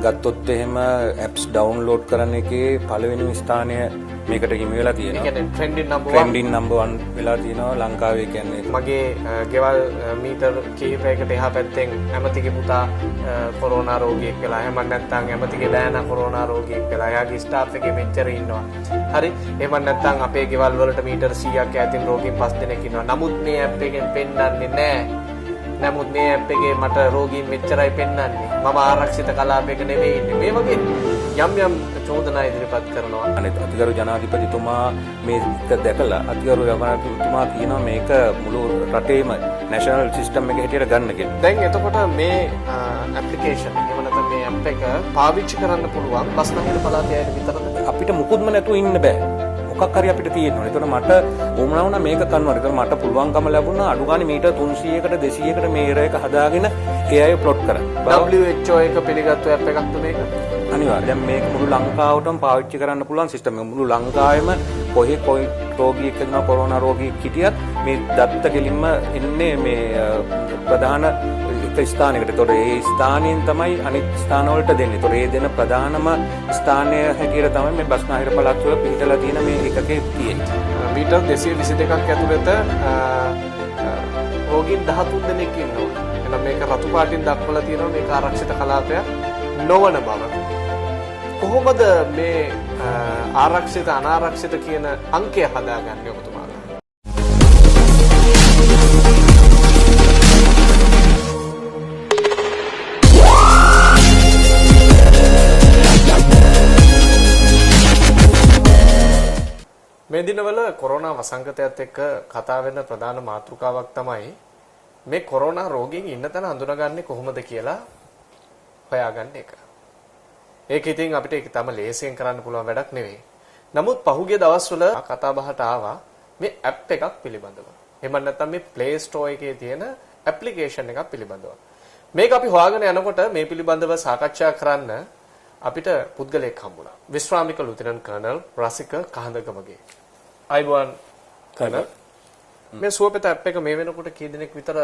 ගත්තොත් එහෙම apps download කරන එකේ පළවෙනිම ස්ථානය මේකට හිමි වෙලා තියෙනවා. ඒ කියන්නේ ට්‍රෙන්ඩින් නම්බර් 1 වෙලා තියෙනවා ලංකාවේ කියන්නේ. මගේ ගෙවල් මීටර් කිහිපයකට එහා පැත්තෙන් ඇමතිගේ පුතා කොරෝනා රෝගියෙක් වෙලා එහෙම නැත්නම් ඇමතිගේ දෑනා කොරෝනා රෝගියෙක් වෙලා එයාගේ ස්ටාෆ් එකේ මෙච්චර ඉන්නවා. හරි. එහෙම නැත්නම් අපේ ගෙවල් වලට මීටර් 100ක් ඈතින් රෝගීන් 5 දෙනෙක් ඉන්නවා. නමුත් මේ ඇප් එකෙන් පෙන්වන්නේ නැහැ. නමුත් මේ ඇප් එකේ මට රෝගීන් මෙච්චරයි පෙන්වන්නේ. මම ආරක්ෂිත කලාපයක නෙවෙයි ඉන්නේ. මේ වගේ යම් චෝදනා ඉදිරිපත් කරනවා. අනිත් අතිගරු ජනාධිපතිතුමා මේක දැකලා අතිගරු ජනාධිපතිතුමා කියනවා මේක මුළු රටේම නැෂනල් සිස්ටම් එක හැටියට ගන්න කියලා. දැන් එතකොට මේ ඇප්ලිකේෂන් එහෙම නැත්නම් මේ ඇප් එක පාවිච්චි කරන්න පුළුවන් බස්නාහිර පළාතේ අයට විතරද? අපිට මුකුත්ම නැතුව ඉන්න බෑ. මොකක් හරි අපිට තියෙනවා. ඒතකොට මට වුණා වුණා මේක කරනවා. ඒතකොට මට පුළුවන්කම ලැබුණා අඩු ගානේ මීටර් 300කට 200කට මේර එක හදාගෙන ඒ අය ප්ලොට් කරන්න. WHO එක පිළිගත්තු ඇප් එකක්ද මේක? අනිවාර්යයෙන්. දැන් මේක මුළු ලංකාවටම පාවිච්චි කරන්න පුළුවන් සිස්ටම් එක. මුළු ලංකාවෙම කොයි රෝගියෙක් වෙනවා කොරෝනා රෝගියෙක් හිටියත් මේ දත්ත කෙලින්ම එන්නේ මේ ප්‍රධාන එක ස්ථානයකට. ඒතකොට ඒ ස්ථානයෙන් තමයි අනිත් ස්ථානවලට දෙන්නේ. ඒතකොට ඒ දෙන ප්‍රධානම ස්ථානය හැටියට තමයි මේ බස්නාහිර පළාත් වල පිහිටලා තියෙන මේ එකකේ තියෙන්නේ. මීටර් 222ක් ඇතුළත රෝගීන් 13 දෙනෙක් ඉන්නවා. එහෙනම් මේක රතු පාටින් දක්වලා තියෙනවා මේක ආරක්ෂිත කලාපයක් නොවන බව. කොහොමද මේ ආරක්ෂිත අනාරක්ෂිත කියන අංකය හදාගන්නේ ඔබතුමාලා? මේ දිනවල කොරෝනා වසංගතයත් එක්ක කතා වෙන ප්‍රධාන මාතෘකාවක් තමයි මේ කොරෝනා රෝගීන් ඉන්න තැන හඳුනාගන්නේ කොහොමද කියලා හොයාගන්න එක. ඒක ඉතින් අපිට ඒක තම ලේසියෙන් කරන්න පුළුවන් වැඩක් නෙවෙයි. නමුත් පහුගිය දවස්වල කතා බහට ආවා මේ ඇප් එකක් පිළිබඳව. එහෙම නැත්නම් මේ Play Store එකේ තියෙන ඇප්ලිකේෂන් එකක් පිළිබඳව. මේක අපි හොයාගෙන යනකොට මේ පිළිබඳව සාකච්ඡා කරන්න අපිට පුද්ගලයෙක් හම්බුණා. විශ්‍රාමික ලුතිනන්ට් කර්නල් රසික කහඳගමගේ. අයිබෝන් කර්නල්. මේ සුවපත ඇප් එක මේ වෙනකොට කී දෙනෙක් විතර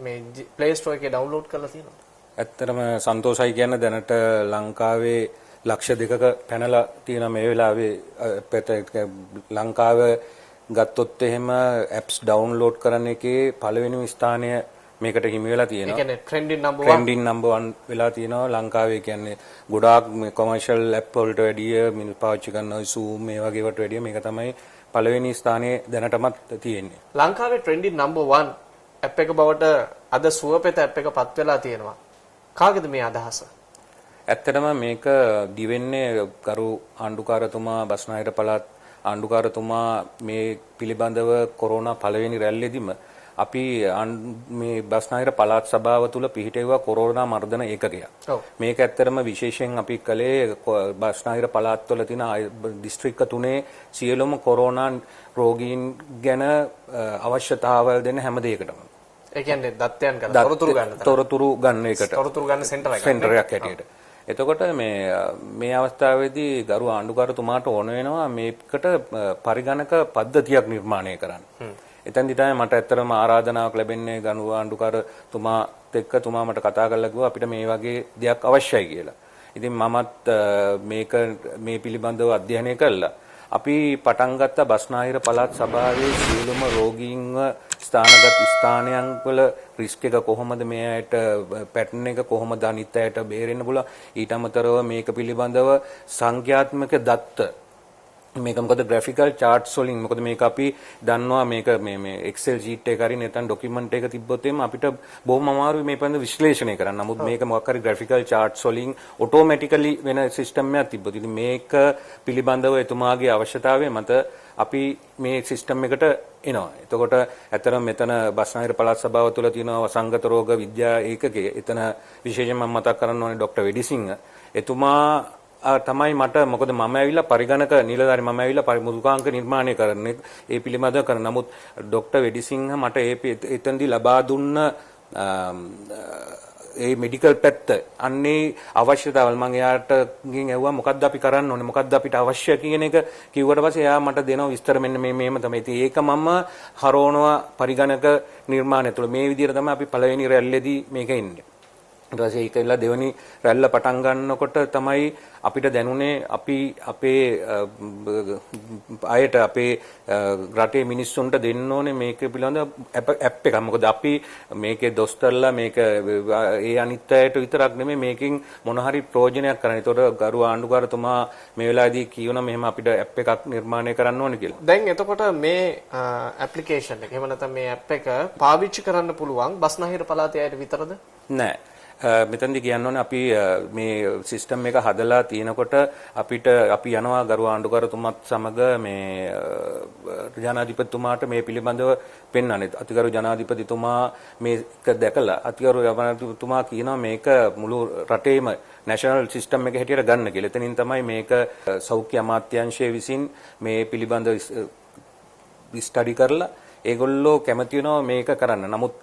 මේ Play Store එකේ ඩවුන්ලෝඩ් කරලා තියෙනවද? ඇත්තටම සන්තෝෂයි කියන්න දැනට ලංකාවේ ලක්ෂ 2ක පැනලා තියෙන මේ වෙලාවේ ලංකාව ගත්තොත් එහෙම ඇප්ස් ඩවුන්ලෝඩ් කරන එකේ පළවෙනිම ස්ථානය මේකට හිමි වෙලා තියෙනවා. ඒ කියන්නේ ට්‍රෙන්ඩින් නම්බර් 1 වෙලා තියෙනවා ලංකාවේ. කියන්නේ ගොඩාක් මේ කොමර්ෂල් ඇප් වලට වැඩිය මිනිස්සු පාවිච්චි කරන Zoom මේ වගේ වට වැඩිය මේක තමයි පළවෙනි ස්ථානයේ දැනටමත් තියෙන්නේ. ලංකාවේ ට්‍රෙන්ඩින් නම්බර් 1 ඇප් එක බවට අද සුවපත ඇප් එක පත් වෙලා තියෙනවා. කාගේද මේ අදහස? ඇත්තටම මේක දිවෙන්නේ ගරු ආණ්ඩුකාරතුමා බස්නාහිර පළාත් ආණ්ඩුකාරතුමා මේ පිළිබඳව කොරෝනා පළවෙනි රැල්ලේදීම අපි මේ බස්නාහිර පළාත් සභාව තුල පිහිටෙවුවා කොරෝනා මර්ධන ඒකකයක්. මේක ඇත්තටම විශේෂයෙන් අපි කළේ බස්නාහිර පළාත් වල තියෙන දිස්ත්‍රික්ක තුනේ සියලුම කොරෝනා රෝගීන් ගැන අවශ්‍යතාවල් දෙන හැම දෙයකටම. ඒ කියන්නේ දත්තයන් ගන්න තොරතුරු ගන්න එකට. තොරතුරු ගන්න සෙන්ටරයක් හැටියට. එතකොට මේ අවස්ථාවේදී ගරු ආණ්ඩුකාරතුමාට ඕන වෙනවා මේකට පරිගණක පද්ධතියක් නිර්මාණය කරන්න. එතෙන්දි තමයි මට ඇත්තටම ආරාධනාවක් ලැබෙන්නේ ගරු ආණ්ඩුකාරතුමාත් එක්ක තුමා මට කතා කරලා කිව්වා අපිට මේ වගේ දෙයක් අවශ්‍යයි කියලා. ඉතින් මමත් මේක මේ පිළිබඳව අධ්‍යයනය කළා. අපි පටන් ගත්ත බස්නාහිර පළාත් සභාවේ සියලුම රෝගීන්ව ස්ථානගත ස්ථානයන් වල රිස්ක් එක කොහොමද මේ ඇයට පැටර්න් එක කොහොමද අනිත් ඇයට බේරෙන්න පුළුවන් ඊට අමතරව මේක පිළිබඳව සංඛ්‍යාත්මක දත්ත මේක මොකද graphical charts වලින් මොකද මේක අපි දන්නවා මේක මේ Excel sheet එක හරි නැත්නම් document එක තිබ්බොත් එimhe අපිට බොහොම අමාරුයි මේ පිළිබඳව විශ්ලේෂණය කරන්න. නමුත් මේක මොකක් හරි graphical charts වලින් automatically වෙන system එකක් තිබ්බොත් ඉතින් මේක පිළිබඳව එතුමාගේ අවශ්‍යතාවය මත අපි මේ system එකට එනවා. එතකොට ඇත්තටම මෙතන බස්නාහිර පළාත් සභාව තුළ තියෙන වසංගත රෝග විද්‍යා ඒකකයේ එතන විශේෂයෙන් මම මතක් කරන්න ඕනේ ડોક્ટર වෙඩිසිංහ එතුමා තමයි මට මොකද මම ඇවිල්ලා පරිගණක නිලධාරි මම ඇවිල්ලා මුදුකාංක නිර්මාණය කරන්නේ ඒ පිළිබඳව කරන නමුත් ડોક્ટર වෙඩිසිංහ මට එතෙන්දී ලබා දුන්න ඒ මෙඩිකල් පැත්ත අන්නේ අවශ්‍යතාවල් මම එයාට ගිහින් ඇහුවා මොකද්ද අපි කරන්න ඕනේ මොකද්ද අපිට අවශ්‍ය කියන එක කිව්වට පස්සේ එයා මට දෙනවා විස්තර මෙන්න මේම තමයි. ඉතින් ඒක මම හරවනවා පරිගණක නිර්මාණය තුළ මේ විදිහට තමයි අපි පළවෙනි රැල්ලේදී මේක ඉන්නේ. ඊට පස්සේ ඒකilla දෙවෙනි රැල්ල පටන් ගන්නකොට තමයි අපිට දැනුනේ අපි අපේ අයට අපේ රටේ මිනිස්සුන්ට දෙන්න ඕනේ මේක පිළිබඳ ඇප් එකක්. මොකද අපි මේකේ දොස්තරලා මේක ඒ අනිත් අයට විතරක් නෙමෙයි මේකෙන් මොන හරි ප්‍රයෝජනයක් කරන්නේ. ඒතකොට ගරු ආණ්ඩුකාරතුමා මේ වෙලාවේදී කියනවා මෙහෙම අපිට ඇප් එකක් නිර්මාණය කරන්න ඕනේ කියලා. දැන් එතකොට මේ ඇප්ලිකේෂන් එක එහෙම නැත්නම් මේ ඇප් එක පාවිච්චි කරන්න පුළුවන් බස්නාහිර පළාතේ අයට විතරද? නෑ. මෙතනදී කියන්න ඕනේ අපි මේ සිස්ටම් එක හදලා තිනකොට අපිට අපි යනවා ගරු ආණ්ඩුකාරතුමත් සමග මේ ජනාධිපතිතුමාට මේ පිළිබඳව පෙන්වන්නේ. අතිගරු ජනාධිපතිතුමා මේක දැකලා අතිගරු ජනාධිපතිතුමා කියනවා මේක මුළු රටේම නැෂනල් සිස්ටම් එක හැටියට ගන්න කියලා. එතනින් තමයි මේක සෞඛ්‍ය අමාත්‍යාංශය විසින් මේ පිළිබඳව ස්ටඩි කරලා ඒගොල්ලෝ කැමති වෙනවා මේක කරන්න. නමුත්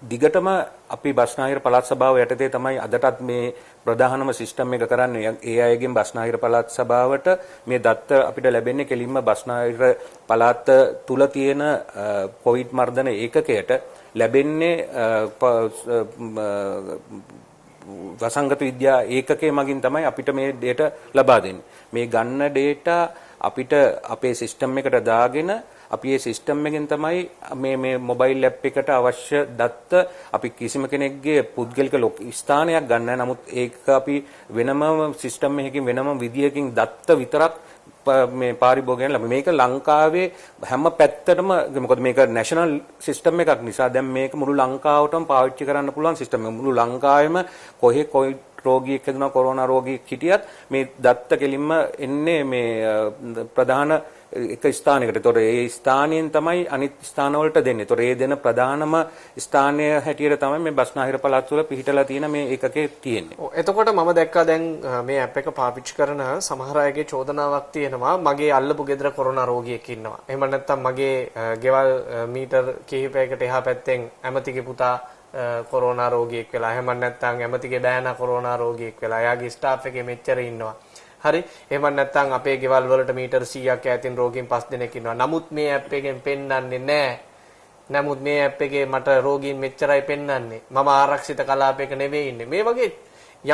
දිගටම අපි බස්නාහිර පළාත් සභාව යටතේ තමයි අදටත් මේ ප්‍රධානම සිස්ටම් එක කරන්නේ. ඒ අයගෙන් බස්නාහිර පළාත් සභාවට මේ දත්ත අපිට ලැබෙන්නේ කෙලින්ම බස්නාහිර පළාත තුල තියෙන කොවිඩ් මර්ධන ඒකකයට ලැබෙන්නේ වසංගත විද්‍යා ඒකකයේ මගින් තමයි අපිට මේ ඩේටා ලබා දෙන්නේ. මේ ගන්න ඩේටා අපිට අපේ සිස්ටම් එකට දාගෙන අපි මේ සිස්ටම් එකෙන් තමයි මේ මොබයිල් ඇප් එකට අවශ්‍ය දත්ත අපි කිසිම කෙනෙක්ගේ පුද්ගලික ස්ථානයක් ගන්න නැහැ. නමුත් ඒක අපි වෙනම සිස්ටම් එකකින් වෙනම විදියකින් දත්ත විතරක් මේ පාරිභෝගයෙන් ලැබෙන. මේක ලංකාවේ හැම පැත්තටම මොකද මේක නැෂනල් සිස්ටම් එකක් නිසා දැන් මේක මුළු ලංකාවටම පාවිච්චි කරන්න පුළුවන් සිස්ටම් එකක්. මුළු ලංකාවෙම කොහේ කොයි රෝගියෙක් හදුනා කොරෝනා රෝගියෙක් හිටියත් මේ දත්ත කෙලින්ම එන්නේ මේ ප්‍රධාන එක ස්ථානයකට. ඒතොර ඒ ස්ථානයෙන් තමයි අනිත් ස්ථානවලට දෙන්නේ. ඒතොර ඒ දෙන ප්‍රධානම ස්ථානය හැටියට තමයි මේ බස්නාහිර පළාත් වල පිහිටලා තියෙන මේ ඒකකේ තියෙන්නේ. ඔව් එතකොට මම දැක්කා දැන් මේ ඇප් එක පාවිච්චි කරන සමහර අයගේ චෝදනාවක් තියෙනවා මගේ අල්ලපු ගෙදර කොරෝනා රෝගියෙක් ඉන්නවා. එහෙම නැත්නම් මගේ ගෙවල් මීටර් කිහිපයකට එහා පැත්තෙන් ඇමතිගේ පුතා කොරෝනා රෝගියෙක් වෙලා. එහෙම නැත්නම් ඇමතිගේ බෑනා කොරෝනා රෝගියෙක් වෙලා. එයාගේ ස්ටාෆ් එකේ මෙච්චර ඉන්නවා. හරි එහෙම නැත්නම් අපේ ගෙවල් වලට මීටර් 100ක් ඈතින් රෝගීන් 5 දෙනෙක් ඉන්නවා. නමුත් මේ ඇප් එකෙන් පෙන්වන්නේ නැහැ. නමුත් මේ ඇප් එකේ මට රෝගීන් මෙච්චරයි පෙන්වන්නේ. මම ආරක්ෂිත කලාපයක නෙවෙයි ඉන්නේ. මේ වගේ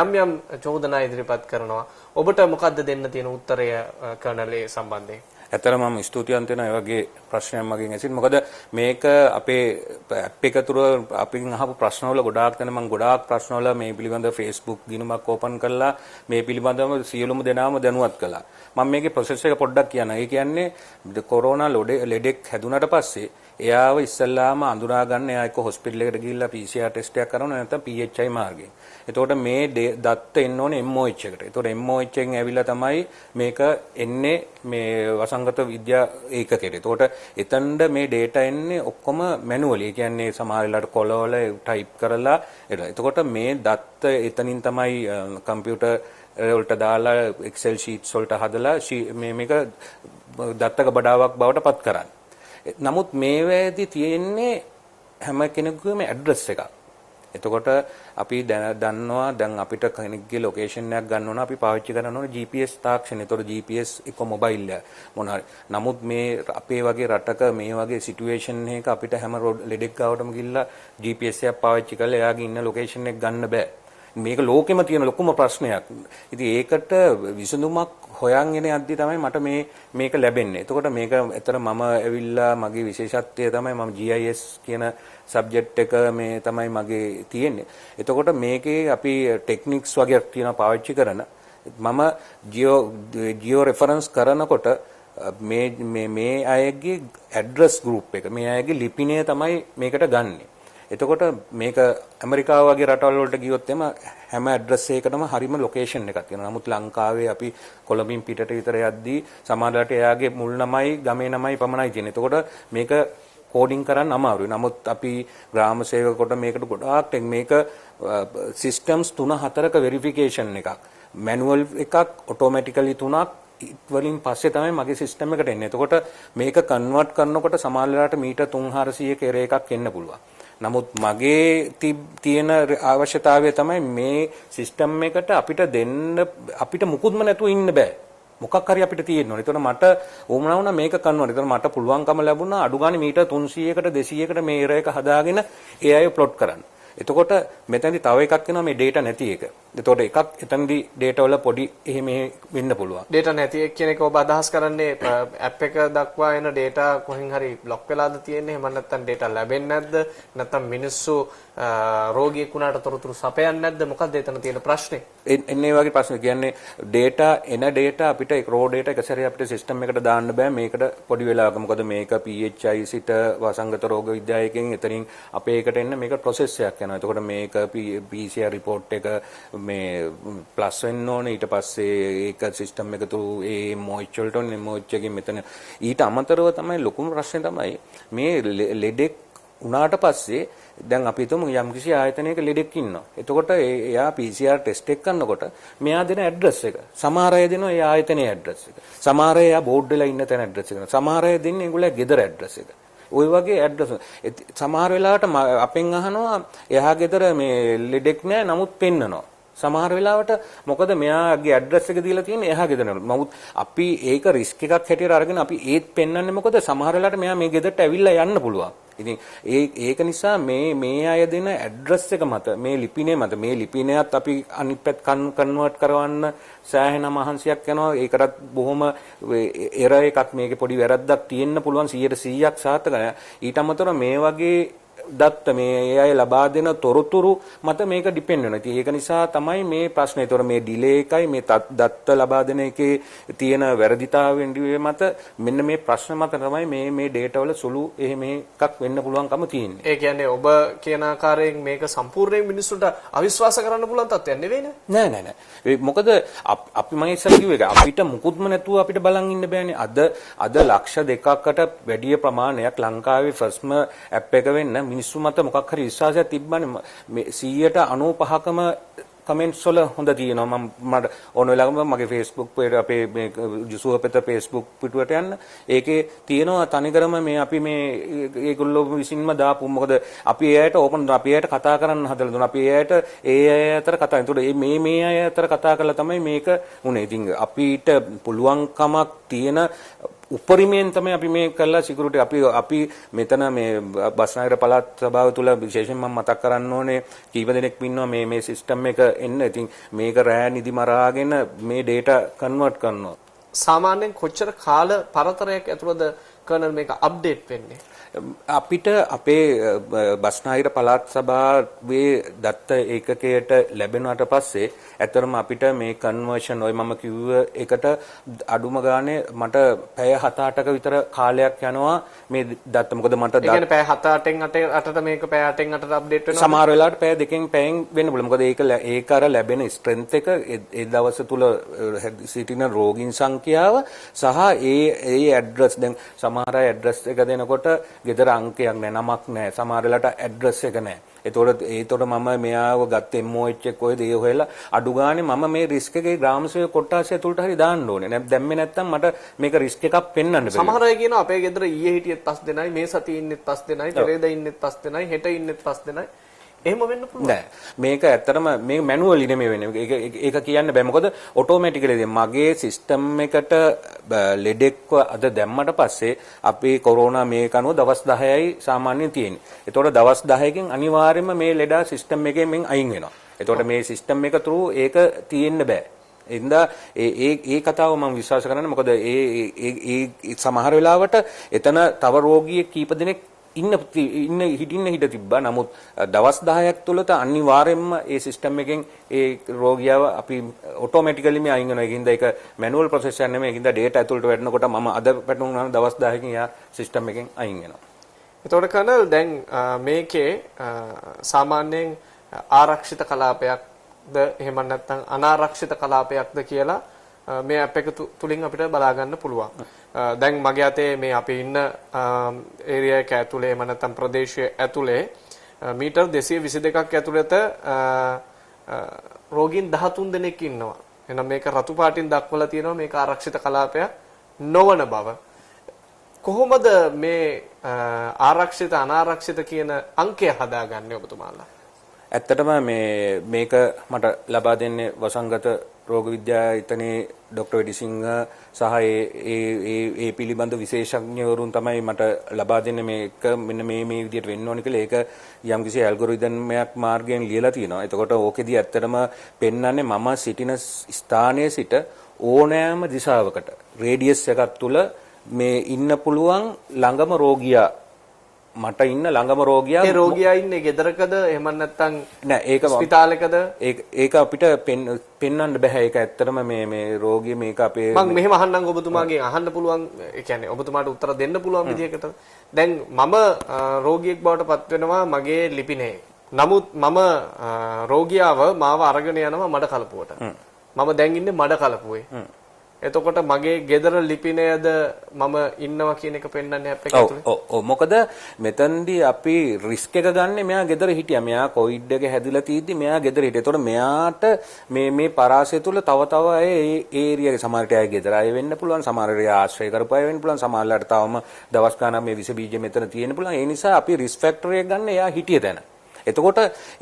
යම් චෝදනා ඉදිරිපත් කරනවා. ඔබට මොකද්ද දෙන්න තියෙන උත්තරය කර්නල් ඒ සම්බන්ධයෙන්? ඇත්තටම මම ස්තුතිවන්ත වෙනවා ඒ වගේ ප්‍රශ්නයක් මගෙන් ඇසින්. මොකද මේක අපේ ඇප් එක තුර අපින් අහපු ප්‍රශ්නවල ගොඩාක් දෙනා මම ගොඩාක් ප්‍රශ්නවල මේ පිළිබඳව Facebook ගිණුමක් ඕපන් කරලා මේ පිළිබඳව සියලුම දෙනාම දැනුවත් කළා. මම මේකේ ප්‍රොසෙස් එක පොඩ්ඩක් කියන්න. ඒ කියන්නේ කොරෝනා ලෙඩෙක් හැදුනට පස්සේ එයාව ඉස්සල්ලාම අඳුනා ගන්න එයා එක්ක හොස්පිටල් එකට ගිහිල්ලා PCR ටෙස්ට් එකක් කරනවා නැත්නම් PHI මාර්ගයෙන්. එතකොට මේ දත්ත එන්න ඕනේ MOH එකට. එතකොට MOH එකෙන් ඇවිල්ලා තමයි මේක එන්නේ මේ වසංගත විද්‍යා ඒකකෙට. එතකොට එතනද මේ data එන්නේ ඔක්කොම මැනුවලි. ඒ කියන්නේ සමහර වෙලාවට කොළවල ටයිප් කරලා එතකොට මේ දත්ත එතනින් තමයි කම්පියුටර් වලට දාලා Excel sheets වලට හදලා මේක දත්තක බඩාවක් බවට පත් කරන්නේ. නමුත් මේවැදී තියෙන්නේ හැම කෙනෙකුගේම ඇඩ්‍රස් එකක්. එතකොට අපි දන්නවා දැන් අපිට කෙනෙක්ගේ ලොකේෂන් එකක් ගන්න ඕන අපි පාවිච්චි කරන්න ඕන GPS තාක්ෂණය. එතකොට GPS එක මොබයිල් එක මොන හරි. නමුත් මේ අපේ වගේ රටක මේ වගේ සිටුේෂන් එකක අපිට හැම ලෙඩෙක් ගාවටම ගිහිල්ලා GPS එකක් පාවිච්චි කරලා එයාගේ ඉන්න ලොකේෂන් එක ගන්න බෑ. මේක ලෝකෙම තියෙන ලොකුම ප්‍රශ්නයක්. ඉතින් ඒකට විසඳුමක් හොයන්ගෙන යද්දි තමයි මට මේක ලැබෙන්නේ. එතකොට මේක ඇත්තට මම ඇවිල්ලා මගේ විශේෂත්වය තමයි මම GIS කියන සබ්ජෙක්ට් එක මේ තමයි මගේ තියෙන්නේ. එතකොට මේකේ අපි ටෙක්නික්ස් වගේ තියෙනවා පාවිච්චි කරන. මම ජියෝ රෙෆරන්ස් කරනකොට මේ අයගේ ඇඩ්‍රස් ගෲප් එක මේ අයගේ ලිපිණය තමයි මේකට ගන්නෙ. එතකොට මේක ඇමරිකාව වගේ රටවල් වලට ගියොත් එම හැම ඇඩ්‍රස් එකකටම හරිම ලොකේෂන් එකක් තියෙනවා. නමුත් ලංකාවේ අපි කොළඹින් පිටට විතර යද්දී සමහරවිට එයාගේ මුල් නමයි ගමේ නමයි පමණයි තියෙන්නේ. එතකොට මේක කෝඩින් කරන්න අමාරුයි. නමුත් අපි ග්‍රාම සේවක කොට මේකට ගොඩාක් මේක සිස්ටම්ස් 3-4ක වෙරිෆිකේෂන් එකක්. මැනුවල් එකක් ඔටෝමැටිකලි 3ක් වලින් පස්සේ තමයි මගේ සිස්ටම් එකට එන්නේ. එතකොට මේක කන්වර්ට් කරනකොට සමහරවිට මීටර් 300-400 කෙරේ එකක් එන්න පුළුවන්. නමුත් මගේ තියෙන අවශ්‍යතාවය තමයි මේ සිස්ටම් එකට අපිට මුකුත්ම නැතුව ඉන්න බෑ. මොකක් හරි අපිට තියෙන්න ඕනේ. ඒතකොට මට ඕමනා වුණා මේක කන්වර්ට්. ඒතකොට මට පුළුවන්කම ලැබුණා අඩු ගානේ මීටර් 300කට 200කට මේ එරර් එක හදාගෙන ඒ අය ප්ලොට් කරන්න. එතකොට මෙතනදි තව එකක් වෙනවා මේ data නැති එක. එතකොට එකක් එතනදි data වල පොඩි එහෙම වෙන්න පුළුවන්. data නැති එක කියන එක ඔබ අදහස් කරන්නේ app එක දක්වා එන data කොහෙන් හරි block වෙලාද තියෙන්නේ? එහෙම නැත්නම් data ලැබෙන්නේ නැද්ද? නැත්නම් මිනිස්සු රෝගියෙක් වුණාට තොරතුරු සපයන්නේ නැද්ද? මොකක්ද එතන තියෙන ප්‍රශ්නේ? එන්නේ වගේ ප්‍රශ්න කියන්නේ data අපිට raw data එක සැරේ අපිට system එකට දාන්න බෑ. මේකට පොඩි වෙලාවක මොකද මේක PHI සිට වසංගත රෝග විද්‍යාවකින් එතනින් අපේ එකට එන්න මේක process එකක් යනවා. එතකොට මේක PCR report එක මේ ප්ලස් වෙන්න ඕනේ. ඊට පස්සේ ඒක සිස්ටම් එක තුරු ඒ මොයිච් වලට ඕනේ මොයිච් එකකින් මෙතන ඊට අමතරව තමයි ලොකුම ප්‍රශ්නේ තමයි මේ ලෙඩෙක් උනාට පස්සේ දැන් අපි හිතමු යම්කිසි ආයතනයක ලෙඩෙක් ඉන්නවා. එතකොට එයා PCR ටෙස්ට් එක කරනකොට මෙයා දෙන ඇඩ්‍රස් එක. සමහර අය දෙනවා ඒ ආයතනයේ ඇඩ්‍රස් එක. සමහර අය එයා බෝඩ් වෙලා ඉන්න තැන ඇඩ්‍රස් එක. සමහර අය දෙන්නේ ඒගොල්ලෝ ගෙදර ඇඩ්‍රස් එක. ওই වගේ ඇඩ්‍රස් සමහර වෙලාවට අපෙන් අහනවා එයා ගෙදර මේ ලෙඩෙක් නෑ නමුත් පෙන්නනවා. සමහර වෙලාවට මොකද මෙයාගේ ඇඩ්‍රස් එක දීලා තියෙන්නේ එහා ගෙදර. නමුත් අපි ඒක රිස්ක් එකක් හැටියට අරගෙන අපි ඒත් පෙන්වන්නේ මොකද සමහර වෙලාවට මෙයා මේ ගෙදරට ඇවිල්ලා යන්න පුළුවන්. ඉතින් ඒක නිසා මේ අය දෙන ඇඩ්‍රස් එක මත මේ ලිපිනේ මත මේ ලිපිනයත් අපි අනිත් පැත්ත කන්වර්ට් කරවන්න සෑහෙන මහන්සියක් යනවා. ඒකටත් බොහොම එරර් එකක් මේකේ පොඩි වැරද්දක් තියෙන්න පුළුවන් 100%ක් සාර්ථකයි. ඊට අමතරව මේ වගේ දත්ත මේ අය ලබා දෙන තොරතුරු මත මේක ඩිපෙන්ඩ් වෙනවා. ඉතින් ඒක නිසා තමයි මේ ප්‍රශ්නේ. ඒතොර මේ ඩිලේ එකයි මේ දත්ත ලබා දෙන එකේ තියෙන වැරදිතාවෙන් මත මෙන්න මේ ප්‍රශ්න මත තමයි මේ data වල සුළු එහෙම එකක් වෙන්න පුළුවන්කම තියෙන්නේ. ඒ කියන්නේ ඔබ කියන ආකාරයෙන් මේක සම්පූර්ණයෙන් මිනිස්සුන්ට අවිශ්වාස කරන්න පුළුවන් තත්ත්වයක් නෙවෙයිනේ. නෑ. මොකද අපි මම ඉස්සර කිව්වේ අපිට මුකුත්ම නැතුව අපිට බලන් ඉන්න බෑනේ. අද ලක්ෂ 2කට වැඩි ප්‍රමාණයක් ලංකාවේ ෆස්ම ඇප් එක වෙන්න මිනිස්සු මත මොකක් හරි විශ්වාසයක් තිබ්බනේ. මේ 195කම කමෙන්ට්ස් වල හොඳ තියෙනවා. මට ඕන වෙලාවක මගේ Facebook පේජ් අපේ මේ ජුසුවපෙත Facebook පිටුවට යන්න ඒකේ තියෙනවා තනිකරම මේ අපි මේ ඒගොල්ලෝ විසින්ම දාපු මොකද අපි ඒ අයට ඕපන් අපි ඒ අයට කතා කරන්න හදලා දුන්නා. අපි ඒ අයට ඒ අය අතර කතා. ඒතකොට මේ අය අතර කතා කරලා තමයි මේක උනේ. ඉතින් අපිට පුළුවන්කමක් තියෙන උපරිමයෙන් තමයි අපි මේ කළා සිකියුරිටි අපි මෙතන මේ බස්නාහිර පළාත් සභාව තුල විශේෂයෙන් මම මතක් කරන්න ඕනේ කීප දෙනෙක් ඉන්නවා මේ සිස්ටම් එක එන්න. ඉතින් මේක රෑ නිදි මරාගෙන මේ data කන්වර්ට් කරනවා. සාමාන්‍යයෙන් කොච්චර කාල පරතරයක් ඇතුළතද කර්නල් මේක අප්ඩේට් වෙන්නේ? අපිට අපේ බස්නාහිර පළාත් සභාවේ දත්ත ඒකකයට ලැබෙනාට පස්සේ ඇත්තටම අපිට මේ කන්වර්ෂන් ඔය මම කිව්ව එකට අඩුම ගානේ මට පැය 7-8ක විතර කාලයක් යනවා මේ දත්ත. මොකද මට ඒ කියන්නේ පැය 7-8න් 8ට මේක පැය 8න් 8ට අප්ඩේට් වෙනවා. සමහර වෙලාවට පැය 2කින් පැයෙන් වෙන්න පුළුවන්. මොකද ඒක අර ලැබෙන ස්ට්‍රෙන්ත් එක ඒ දවස් තුල සිටින රෝගීන් සංඛ්‍යාව සහ ඒ ඇඩ්‍රස් දැන් සමහර අය ඇඩ්‍රස් එක දෙනකොට ගෙදර අංකයක් නැහැ නමක් නැහැ. සමහර වෙලාවට ඇඩ්‍රස් එක නැහැ. ඒතකොට මම මෙයාව ගත්ත MOH එක කොහෙද ඒ හොයලා අඩු ගානේ මම මේ රිස්ක් එකේ ග්‍රාම සේවක කොට්ටාසය ඇතුළට හරි දාන්න ඕනේ. දැම්මේ නැත්තම් මට මේක රිස්ක් එකක් පෙන්වන්න බැහැ. සමහර අය කියනවා අපේ ගෙදර ඊයේ හිටියෙත් 5 දෙනයි මේ සතියේ ඉන්නෙත් 5 දෙනයි පෙරේද ඉන්නෙත් 5 දෙනයි හෙට ඉන්නෙත් 5 දෙනයි. එහෙම වෙන්න පුළුවන්. නෑ. මේක ඇත්තටම මේ මැනුවලි නෙමෙයි වෙන්නේ. ඒක කියන්න බෑ. මොකද ඔටෝමැටිකලි මගේ සිස්ටම් එකට ලෙඩෙක්ව අද දැම්මට පස්සේ අපේ කොරෝනා මේක අනුව දවස් 10යි සාමාන්‍යයෙන් තියෙන්නේ. ඒතකොට දවස් 10කින් අනිවාර්යයෙන්ම මේ ලෙඩා සිස්ටම් එකෙන් මෙන් අයින් වෙනවා. ඒතකොට මේ සිස්ටම් එක through ඒක තියෙන්න බෑ. එඳා ඒ කතාව මම විශ්වාස කරන්නේ. මොකද ඒ සමහර වෙලාවට එතන තව රෝගියෙක් කීප දෙනෙක් හිට තිබ්බා. නමුත් දවස් 10ක් තුලත අනිවාර්යයෙන්ම ඒ සිස්ටම් එකෙන් ඒ රෝගියාව අපි ඔටෝමැටිකලිම අයින් වෙනවා. ඒකින්ද ඒක මැනුවල් ප්‍රොසෙස් එකක් නෙමෙයි. ඒකින්ද data ඇතුළට වැටෙනකොට මම අද පැටුණා දවස් 10කින් යා සිස්ටම් එකෙන් අයින් වෙනවා. එතකොට කර්නල් දැන් මේකේ සාමාන්‍යයෙන් ආරක්ෂිත කලාපයක්ද එහෙම නැත්නම් අනාරක්ෂිත කලාපයක්ද කියලා මේ ඇප් එක තුලින් අපිට බලා ගන්න පුළුවන්. දැන් මගේ අතේ මේ අපි ඉන්න ඒරියා එක ඇතුලේ එහෙම නැත්නම් ප්‍රදේශයේ ඇතුලේ මීටර් 222ක් ඇතුළත රෝගීන් 13 දෙනෙක් ඉන්නවා. එහෙනම් මේක රතු පාටින් දක්වලා තියෙනවා මේක ආරක්ෂිත කලාපයක් නොවන බව. කොහොමද මේ ආරක්ෂිත අනාරක්ෂිත කියන අංකය හදාගන්නේ ඔබතුමාලා? ඇත්තටම මේක මට ලබා දෙන්නේ වසංගත රෝග විද්‍යාව එතනේ ડોક્ટર වෙඩිසිංහ සහ ඒ පිළිබඳ විශේෂඥවරුන් තමයි මට ලබා දෙන්නේ මේක මෙන්න මේ විදිහට වෙන්න ඕනේ කියලා. ඒක යම්කිසි ඇල්ගොරිතම්යක් මාර්ගයෙන් ලියලා තියෙනවා. එතකොට ඕකෙදී ඇත්තටම පෙන්වන්නේ මම සිටින ස්ථානයේ සිට ඕනෑම දිශාවකට රේඩියස් එකක් තුල මේ ඉන්න පුළුවන් ළඟම රෝගියා මට ඉන්න ළඟම රෝගියා ඒ රෝගියා ඉන්නේ ගෙදරකද එහෙම නැත්නම් නෑ ඒක ස්පිතාලයකද ඒක අපිට පෙන්වන්න බෑ. ඒක ඇත්තටම මේ රෝගිය මේක අපේ මම මෙහෙම අහන්නම් ඔබතුමාගෙන් අහන්න පුළුවන්. ඒ කියන්නේ ඔබතුමාට උත්තර දෙන්න පුළුවන් විදිහකට. දැන් මම රෝගියෙක් බවට පත් වෙනවා මගේ ලිපිනේ. නමුත් මම රෝගියාව මාව අරගෙන යනවා මඩ කලපුවට. මම දැන් ඉන්නේ මඩ කලපුවේ. එතකොට මගේ ගෙදර ලිපිනයද මම ඉන්නවා කියන එක පෙන්වන්නේ ඇප් එක ඇතුලේ. ඔව් මොකද මෙතනදී අපි රිස්ක් එක ගන්න මෙයා ගෙදර හිටියා. මෙයා කොවිඩ් එක හැදිලා තියද්දි මෙයා ගෙදර හිටියා. එතකොට මෙයාට මේ පරාසය තුල තව ඒ ඒරියාවේ සමහරට අය ගෙදර අය වෙන්න පුළුවන්. සමහරට ආශ්‍රය කරපු අය වෙන්න පුළුවන්. සමහරලාට තවම දවස් ගානක් මේ විස බීජ මෙතන තියෙන්න පුළුවන්. ඒ නිසා අපි රිස්ක් ෆැක්ටර් එක ගන්න එයා හිටිය තැන. එතකොට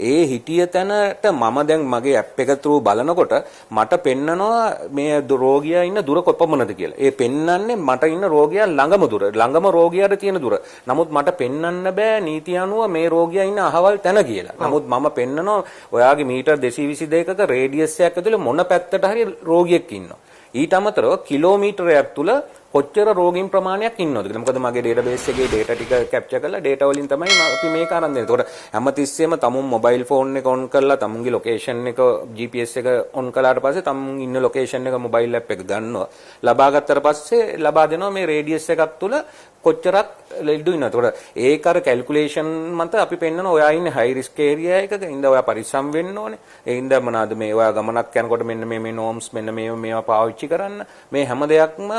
ඒ හිටිය තැනට මම දැන් මගේ ඇප් එක through බලනකොට මට පෙන්නනවා මේ රෝගියා ඉන්න දුර කොපමණද කියලා. ඒ පෙන්නන්නේ මට ඉන්න රෝගියා ළඟම දුර. ළඟම රෝගියාට තියෙන දුර. නමුත් මට පෙන්නන්න බෑ නීති අනුව මේ රෝගියා ඉන්න අහවල් තැන කියලා. නමුත් මම පෙන්නනවා ඔයාගේ මීටර් 222ක රේඩියස් එකක් ඇතුලේ මොන පැත්තට හරි රෝගියෙක් ඉන්නවා. ඊට අමතරව කිලෝමීටරයක් තුල කොච්චර රෝගීන් ප්‍රමාණයක් ඉන්නවද කියලා. මොකද මගේ ඩේටාබේස් එකේ ඩේටා ටික කැප්චර් කරලා ඩේටා වලින් තමයි අපි මේක අරන් දෙන්නේ. ඒකට හැමතිස්සෙම තමුන් මොබයිල් ෆෝන් එක ඔන් කරලා තමුන්ගේ ලොකේෂන් එක GPS එක ඔන් කළාට පස්සේ තමුන් ඉන්න ලොකේෂන් එක මොබයිල් ඇප් එක ගන්නවා. ලබා ගත්තට පස්සේ ලබා දෙනවා මේ රේඩියස් එකක් තුල කොච්චරක් ලෙඩු ඉන්නවද. ඒකට ඒක අර කැල්කියුලේෂන් මත අපි පෙන්නනවා ඔයා ඉන්නේ හයි රිස්ක් ඒරියා එකක. ඉඳ ඔයා පරිස්සම් වෙන්න ඕනේ. ඒ ඉඳ මොනවාද මේ ඔයා ගමනක් යනකොට මෙන්න මේ නෝම්ස් මෙන්න මේවා පාවිච්චි කරන්න. මේ හැම දෙයක්ම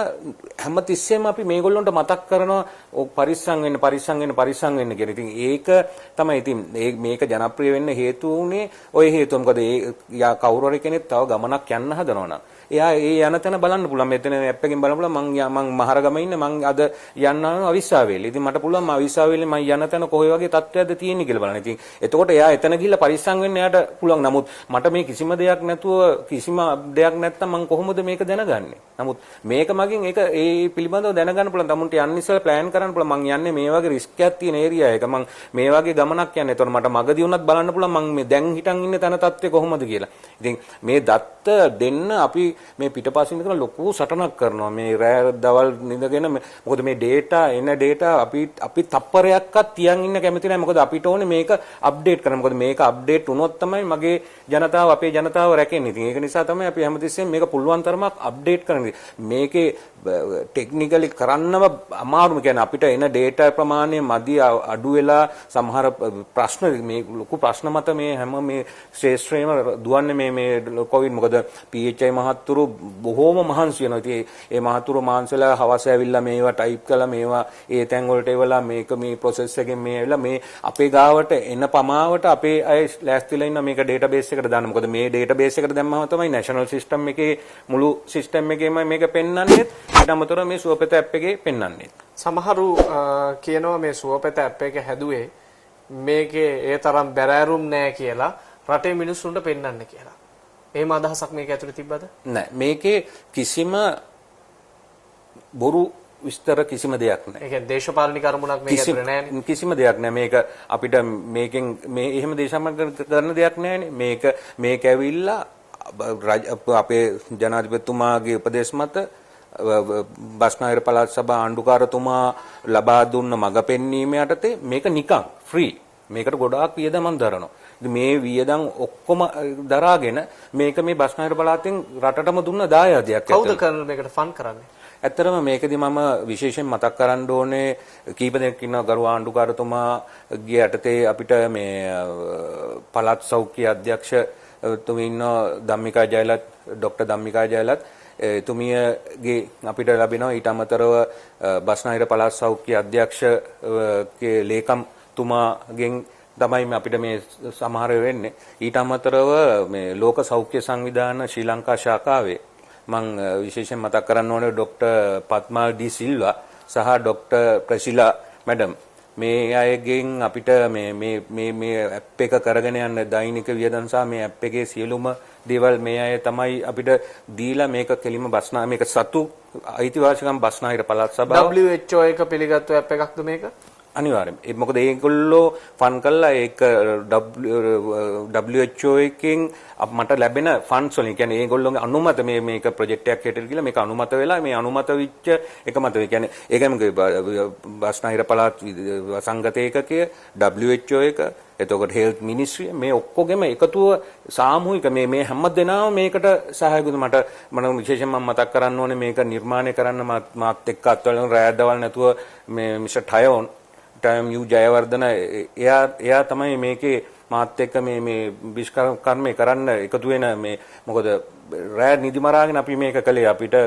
හැමතිස්සෙම අපි මේගොල්ලොන්ට මතක් කරනවා පරිස්සම් වෙන්න කියලා. ඉතින් ඒක තමයි ඉතින් මේක ජනප්‍රිය වෙන්න හේතු වුණේ ওই හේතුව. මොකද යා කවුරු හරි කෙනෙක් තව ගමනක් යන්න හදනවනම් එයා ඒ යන තැන බලන්න පුළුවන්. මෙතන ඇප් එකෙන් බලන්න පුළුවන් මං මහරගම ඉන්නේ මං අද යන්න අවිස්සාවේල. ඉතින් මට පුළුවන් මම අවිස්සාවේලේ මං යන තැන කොහේ වගේ තත්ත්වයක්ද තියෙන්නේ කියලා බලන්න. ඉතින් එතකොට එයා එතන ගිහිල්ලා පරිස්සම් වෙන්න එයාට පුළුවන්. නමුත් මට මේ කිසිම දෙයක් නැත්තම් මං කොහොමද මේක දැනගන්නේ? නමුත් මේක මගින් ඒක ඒ පිළිබඳව දැනගන්න පුළුවන්. තමුන්ට යන්න ඉස්සෙල්ලා ප්ලෑන් කරන්න පුළුවන්. මං යන්නේ මේ වගේ රිස්ක් එකක් තියෙන ඒරියා එක. මං මේ වගේ ගමනක් යන්නේ. එතකොට මට මගදී වුණත් බලන්න පුළුවන් මං මේ දැන් හිටන් ඉන්න තැන තත්ත්වය කොහොමද කියලා. ඉතින් මේ දත්ත දෙන්න අපි මේ පිටපස්සින් කරන ලොකු සටනක් කරනවා. මේ රෑ දවල් නිදගෙන මොකද මේ data අපි තප්පරයක්වත් තියන් ඉන්න කැමති නැහැ. මොකද අපිට ඕනේ මේක අප්ඩේට් කරන්න. මොකද මේක අප්ඩේට් වුණොත් තමයි මගේ ජනතාව අපේ ජනතාව රැකෙන්නේ. ඉතින් ඒක නිසා තමයි අපි හැමතිස්සෙම මේක පුළුවන් තරමක් අප්ඩේට් කරන්නේ. මේකේ ටෙක්නිකලි කරන්නම අමාරුම කියන්නේ අපිට එන data ප්‍රමාණය මදි අඩු වෙලා සමහර ප්‍රශ්න මේ ලොකු ප්‍රශ්න මත මේ හැම මේ ශ්‍රේෂ්ඨයම දුවන්නේ මේ කොවිඩ්. මොකද PHI මහත්තුරු බොහෝම මහන්සි වෙනවා. ඉතින් ඒ මහත්තුරු මාන්සලා හවස ඇවිල්ලා මේවා ටයිප් කළා මේවා ඒ තැන් වලට එවලා මේක මේ process එකෙන් මේ ඇවිල්ලා මේ අපේ ගාවට එන පමාවට අපේ අය ලෑස්තිලා ඉන්න මේක database එකට දාන්න. මොකද මේ database එකට දැම්මම තමයි national system එකේ මුළු system එකේම මේක පෙන්වන්නේ. ඊට අමතරව මේ සුවපෙත ඇප් එකේ පෙන්වන්නේ. සමහරු කියනවා මේ සුවපෙත ඇප් එක හැදුවේ මේකේ ඒ තරම් බැරෑරුම් නෑ කියලා රටේ මිනිස්සුන්ට පෙන්වන්න කියලා. එහෙම අදහසක් මේක ඇතුලේ තිබ්බද? නෑ. මේකේ කිසිම බොරු විස්තර කිසිම දෙයක් නෑ. ඒ කියන්නේ දේශපාලනික අරමුණක් මේක ඇතුලේ නෑනේ. කිසිම දෙයක් නෑ. මේක අපිට මේකෙන් මේ එහෙම දේශපාලන කරන දෙයක් නෑනේ. මේක ඇවිල්ලා අපේ ජනාධිපතිතුමාගේ උපදේශ මත බස්නාහිර පළාත් සභා ආණ්ඩුකාරතුමා ලබා දුන්න මඟ පෙන්වීම යටතේ මේක නිකන් ෆ්‍රී. මේකට ගොඩාක් වියදමක් දරනවා. ඉතින් මේ වියදම් ඔක්කොම දරාගෙන මේක මේ බස්නාහිර පළාතෙන් රටටම දුන්න දායාදයක්. කවුද කරන්නේ මේකට ෆන් කරන්නේ? ඇත්තටම මේකදී මම විශේෂයෙන් මතක් කරන්න ඕනේ කීප දෙනෙක් ඉන්නවා ගරු ආණ්ඩුකාරතුමාගේ යටතේ අපිට මේ පළාත් සෞඛ්‍ය අධ්‍යක්ෂ තුමී ඉන්නවා ධම්මිකා ජයලත් ડોક્ટર ධම්මිකා ජයලත් එතුමියගේ අපිට ලැබෙනවා. ඊට අමතරව බස්නාහිර පළාත් සෞඛ්‍ය අධ්‍යක්ෂගේ ලේකම් තුමාගෙන් තමයි අපිට මේ සමහර වෙන්නේ. ඊට අමතරව මේ ලෝක සෞඛ්‍ය සංවිධාන ශ්‍රී ලංකා ශාඛාවේ මම විශේෂයෙන් මතක් කරන්න ඕනේ ડોક્ટર පත්මා ඩී සිල්වා සහ ડોક્ટર ප්‍රසිලා මැඩම් මේ අයගෙන් අපිට මේ ඇප් එක කරගෙන යන්න දෛනික වියදම් සහ මේ ඇප් එකේ සියලුම දේවල් මේ අය තමයි අපිට දීලා මේක කෙලිම බස්නා මේක සතු අයිතිවාසිකම් බස්නාහිර පළාත් සභාව WHO එක පිළිගත්තු ඇප් එකක්ද මේක? අනිවාර්යෙන්. ඒක මොකද ඒගොල්ලෝ ෆන් කළා ඒක WHO එකෙන් මට ලැබෙන ෆන්ඩ්ස් වලින් කියන්නේ ඒගොල්ලෝගේ අනුමත මේක ප්‍රොජෙක්ට් එකක් හැටියට කියලා මේක අනුමත වෙලා මේ අනුමත වෙච්ච එක මත කියන්නේ ඒකම බස්නාහිර පළාත් සංගත ඒකකය WHO එක එතකොට හෙල්ත් මිනිස්ට්‍රිය මේ ඔක්කොගෙම එකතුව සාමූහික මේ හැම දෙනාම මේකට සහයෝගය මම විශේෂයෙන්ම මතක් කරන්න ඕනේ මේක නිර්මාණය කරන්න මාත් එක්ක අත්වල රෑ දවල් නැතුව මේ මිස්ටර් ටයම් යු ජයවර්ධන එයා තමයි මේකේ මාත් එක්ක මේ විශ්කර්මය කරන්න එකතු වෙන මේ මොකද රෑ නිදි මරාගෙන අපි මේක කළේ අපිට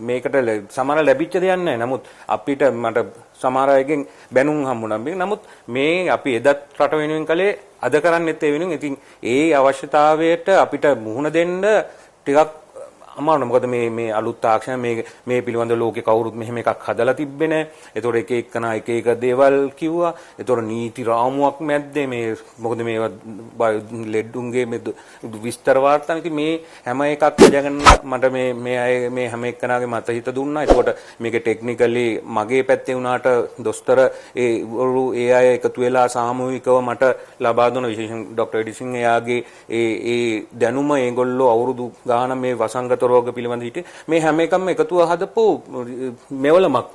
මේකට සමාන ලැබිච්ච දෙයක් නැහැ. නමුත් අපිට මට සමහර අයගෙන් බැනුම් හම්බුණා. නමුත් මේ අපි එදත් රට වෙනුවෙන් කළේ අද කරන්නේත් ඒ වෙනුවෙන්. ඉතින් ඒ අවශ්‍යතාවයට අපිට මුහුණ දෙන්න ටිකක් අමාරුයි. මොකද මේ අලුත් තාක්ෂණ මේ පිළිබඳ ලෝකේ කවුරුත් මෙහෙම එකක් හදලා තිබ්බේ නැහැ. ඒතකොට එක එකනා එක එක දේවල් කිව්වා. ඒතකොට නීති රාමුවක් මැද්දේ මේ මොකද මේවා ලෙඩුන්ගේ මේ විස්තර වාර්තා ඉතින් මේ හැම එකක් අජගන්න මට මේ හැම එකනාගේ මත හිත දුන්නා. ඒතකොට මේකේ ටෙක්නිකලි මගේ පැත්තේ වුණාට දොස්තර ඒ අය එකතු වෙලා සාමූහිකව මට ලබා දුන විශේෂයෙන් ડોક્ટર එඩිසින් එයාගේ ඒ දැනුම ඒගොල්ලෝ අවුරුදු ගාන මේ වසංගත රෝග පිළිබඳ හිටියේ මේ හැම එකම එකතුව හදපු මෙවලමක්